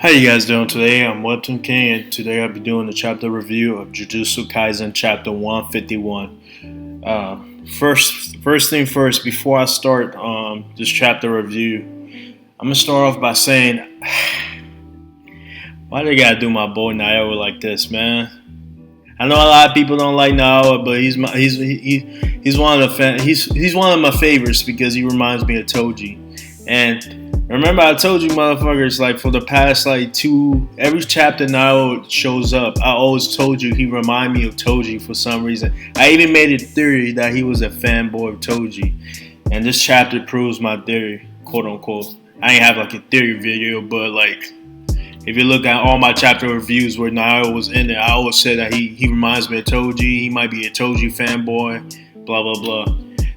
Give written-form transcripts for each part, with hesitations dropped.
How you guys doing today? I'm Webtoon King, and today I'll be doing a chapter review of Jujutsu Kaisen Chapter 151. First thing first, before I start this chapter review, I'm gonna start off by saying, why they gotta do my boy Naoya like this, man? I know a lot of people don't like Naoya, but he's one of he's one of my favorites because he reminds me of Toji. And remember, I told you, motherfuckers, like for the past every chapter Naoya shows up, I always told you he remind me of Toji for some reason. I even made a theory that he was a fanboy of Toji, and this chapter proves my theory, quote unquote. I ain't have like a theory video, but like if you look at all my chapter reviews where Naoya was in it, I always say that he reminds me of Toji. He might be a Toji fanboy, blah blah blah.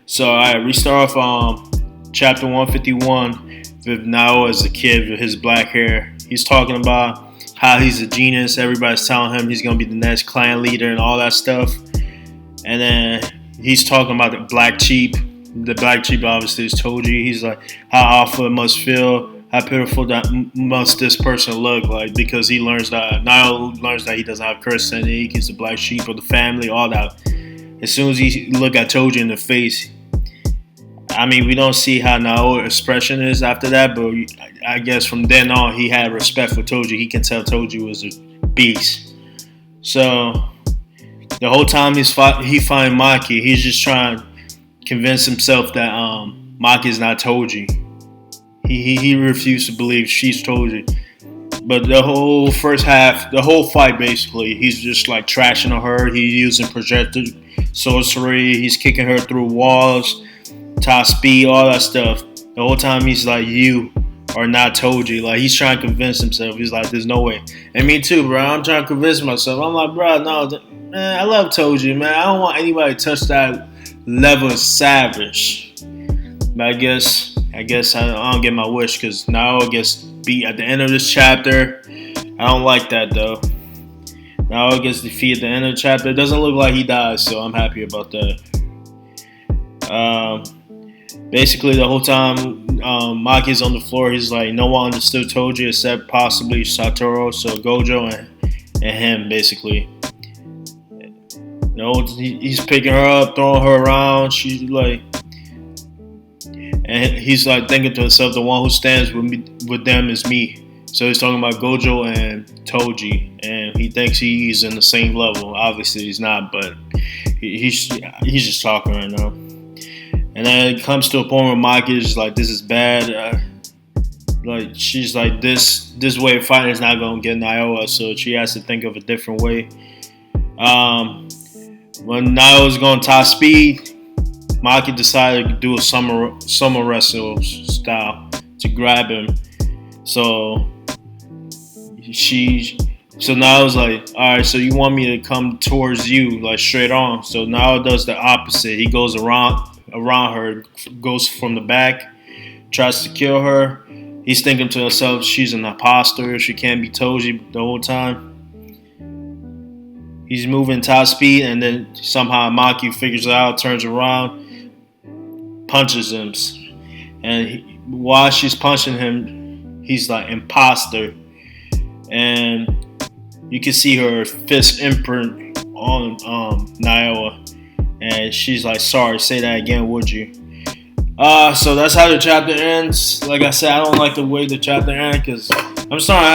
So alright, we start off chapter 151 with Naoya as a kid with his black hair. He's talking about how he's a genius. Everybody's telling him he's gonna be the next clan leader and all that stuff. And then he's talking about the black sheep. The black sheep obviously is Toji. He's like how awful it must feel. How pitiful that must this person look like, because he learns that Naoya learns that he doesn't have curse in it. He's the black sheep of the family, all that. As soon as he look at Toji in the face, I mean, we don't see how Naoya's expression is after that, but I guess from then on he had respect for Toji. He can tell Toji was a beast. So the whole time he find Maki, he's just trying to convince himself that Maki is not Toji. He refused to believe she's Toji. But the whole first half, the whole fight basically, he's just like trashing on her. He's using projected sorcery. He's kicking her through walls, top speed, all that stuff. The whole time he's like, you are not Toji. Like he's trying to convince himself. He's like, there's no way. And me too, bro. I'm trying to convince myself. I'm like, bro, no, man, I love Toji, man. I don't want anybody to touch that level of savage. But I guess I don't get my wish because Naoya gets beat at the end of this chapter. I don't like that though. Naoya gets defeated at the end of the chapter. It doesn't look like he dies, so I'm happy about that. Basically, the whole time Maki's on the floor, he's like, no one understood Toji except possibly Satoru, so Gojo and him, basically. You know, he's picking her up, throwing her around. She's like, and he's like thinking to himself, the one who stands with them is me. So he's talking about Gojo and Toji, and he thinks he's in the same level. Obviously, he's not, but he's just talking right now. And then it comes to a point where Maki is like, this is bad. Like she's like, this way of fighting is not gonna get Naoya, so she has to think of a different way. When Naoya's going top speed, Maki decided to do a summer wrestle style to grab him. So now it's like, all right, so you want me to come towards you, like straight on. So now it does the opposite. He goes around her, goes from the back, tries to kill her. He's thinking to himself, she's an imposter. She can't be Toji the whole time. He's moving top speed, and then somehow Maki figures it out, turns around, punches him. And while she's punching him, he's like, imposter. And you can see her fist imprint on Naoya. And she's like, sorry, say that again, would you? So that's how the chapter ends. Like I said, I don't like the way the chapter ends because I'm sorry.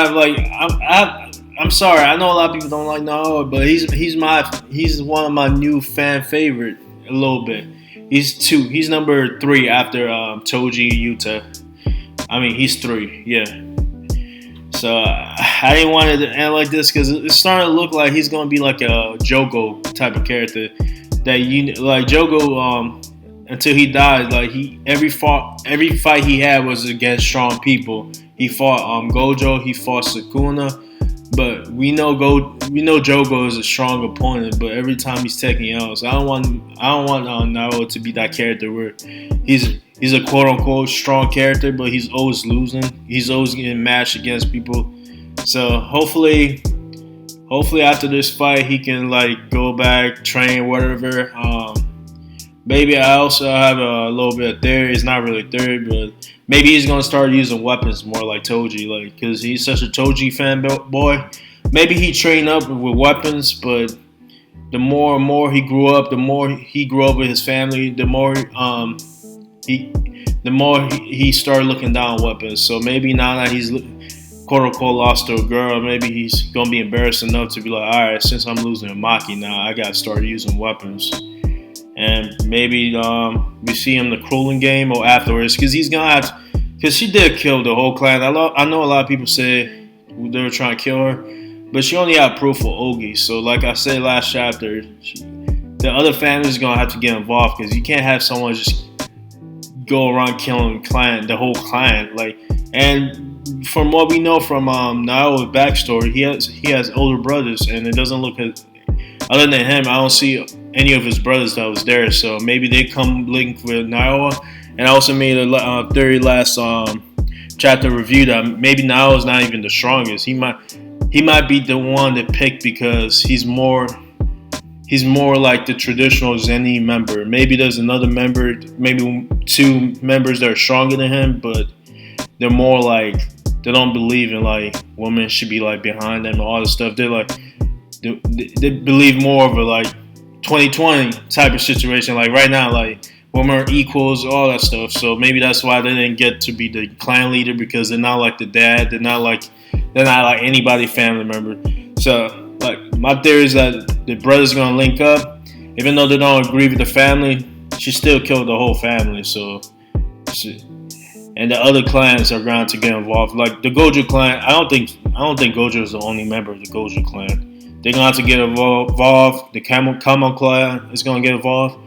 I'm sorry. I know a lot of people don't like Naoya, but he's one of my new fan favorite a little bit. He's number 3 after Toji Yuta. I mean, he's 3, yeah. So I didn't want it to end like this because it's starting to look like he's gonna be like a Jogo type of character. That like Jogo, until he died, like every fight he had was against strong people. He fought Gojo, he fought Sukuna, but we know Jogo is a strong opponent. But every time he's taking L's, I don't want Naoya to be that character where he's a quote unquote strong character, but he's always losing. He's always getting matched against people. So hopefully after this fight he can like go back, train, whatever. Maybe I also have a little bit of theory. It's not really theory, but maybe he's gonna start using weapons more like Toji, like because he's such a Toji fanboy. Maybe he trained up with weapons, but the more and more he grew up, the more he grew up with his family, he he started looking down on weapons. So maybe now that he's quote unquote lost to a girl, maybe he's gonna be embarrassed enough to be like, all right, since I'm losing to Maki now, I gotta start using weapons. And maybe we see him in the Cooling game or afterwards, because he's gonna have, because she did kill the whole clan. I know a lot of people say they were trying to kill her, but she only had proof for Ogi. So like I said last chapter, the other families are gonna have to get involved, because you can't have someone just go around killing the whole clan. Like, and from what we know from Nao's backstory, he has older brothers, and it doesn't look as, other than him, I don't see any of his brothers that was there. So maybe they come linked with Naoya. And I also made a theory last chapter review that maybe Naoya is not even the strongest. He might be the one to pick because he's more like the traditional Zenin member. Maybe there's another member, maybe two members that are stronger than him, but they're more like, they don't believe in like women should be like behind them and all this stuff. They're like, they believe more of a like 2020 type of situation. Like right now, like women are equals, all that stuff. So maybe that's why they didn't get to be the clan leader, because they're not like the dad. They're not like anybody family member. So like my theory is that the brother's gonna link up, even though they don't agree with the family. She still killed the whole family. So and the other clans are going to get involved. Like the Gojo clan, I don't think Gojo is the only member of the Gojo clan. They're going to have to get involved. The Kamo clan is going to get involved.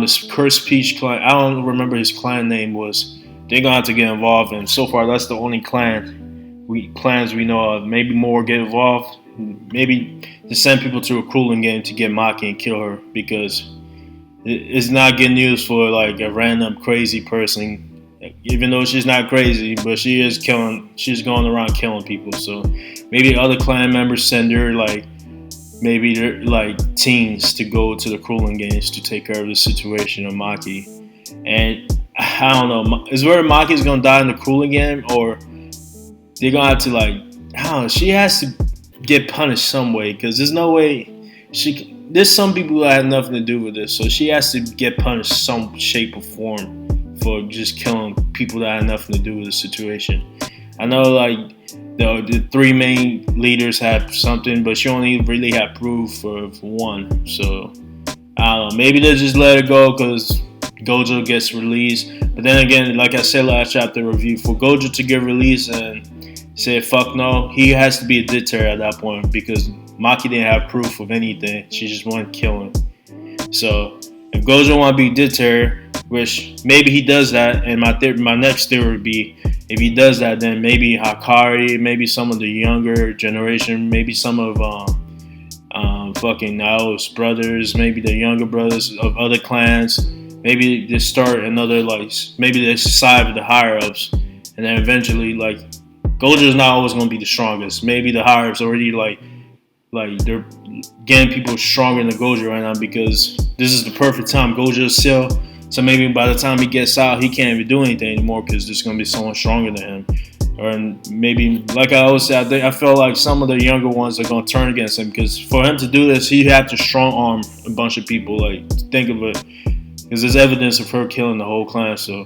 This Cursed Peach clan, I don't remember his clan name was. They're going to have to get involved. And so far, that's the only clans we know of. Maybe more get involved. Maybe to send people to a cooling game to get Maki and kill her, because it's not good news for like a random crazy person. Even though she's not crazy, but she's going around killing people. So maybe other clan members send her like, maybe they're like teens to go to the cooling games to take care of the situation of Maki. And I don't know, is where Maki's gonna die in the cooling game, or they're gonna have to like, I don't know, she has to get punished some way, because there's no way there's some people that had nothing to do with this, so she has to get punished some shape or form for just killing people that had nothing to do with the situation. I know like the three main leaders had something, but she only really had proof for one. So I don't know, maybe they just let it go because Gojo gets released. But then again, like I said last chapter review, for Gojo to get released and say fuck no, he has to be a dictator at that point, because Maki didn't have proof of anything. She just wanted killing. So if Gojo want to be dictator, which maybe he does that, and my next theory would be, if he does that, then maybe Hakari, maybe some of the younger generation, maybe some of fucking Nao's brothers, maybe the younger brothers of other clans, maybe they start another like, maybe they side with the higher ups, and then eventually like Gojo's not always gonna be the strongest. Maybe the higher ups already like they're getting people stronger than Gojo right now, because this is the perfect time. Gojo's still. So maybe by the time he gets out, he can't even do anything anymore, because there's going to be someone stronger than him. Or maybe, like I always say, I feel like some of the younger ones are going to turn against him, because for him to do this, he had to strong arm a bunch of people. Like, think of it, because there's evidence of her killing the whole clan. So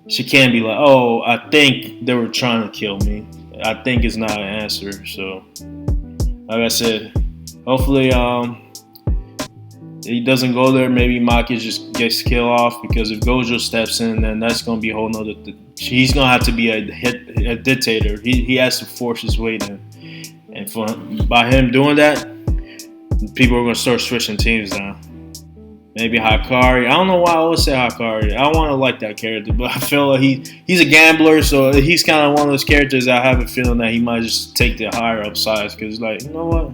she can't be like, oh, I think they were trying to kill me. I think it's not an answer. So, like I said, hopefully, he doesn't go there. Maybe Maki just gets killed off, because if Gojo steps in, then that's going to be a whole nother he's going to have to be a dictator. He has to force his way in. And by him doing that, people are going to start switching teams now. Maybe Hakari. I don't know why I always say Hakari. I want to like that character, but I feel like he's a gambler, so he's kind of one of those characters I have a feeling that he might just take the higher up sides, because like, you know what?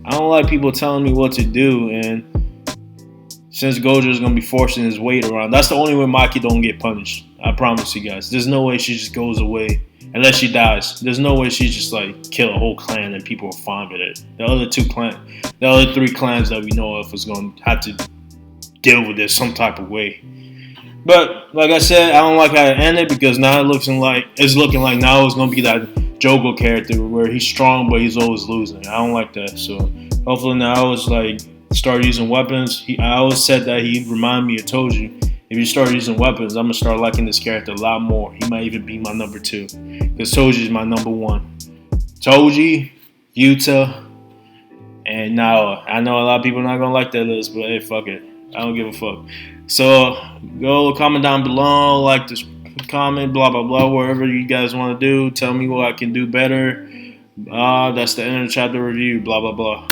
I don't like people telling me what to do, and since Gojo is going to be forcing his weight around, that's the only way Maki don't get punished. I promise you guys. There's no way she just goes away unless she dies. There's no way she just like kill a whole clan and people are fine with it. The other three clans that we know of is going to have to deal with this some type of way. But like I said, I don't like how it ended because now it's looking like now it's gonna be that Jogo character where he's strong but he's always losing. I don't like that. So hopefully now it's like start using weapons. I always said that he reminded me of Toji. If you start using weapons, I'm gonna start liking this character a lot more. He might even be my number 2 because Toji is my number 1. Toji, Yuta, and now I know a lot of people are not gonna like that list, but hey, fuck it. I don't give a fuck. So go comment down below, like this comment, blah blah blah, wherever you guys want to do. Tell me what I can do better. That's the end of the chapter review. Blah blah blah.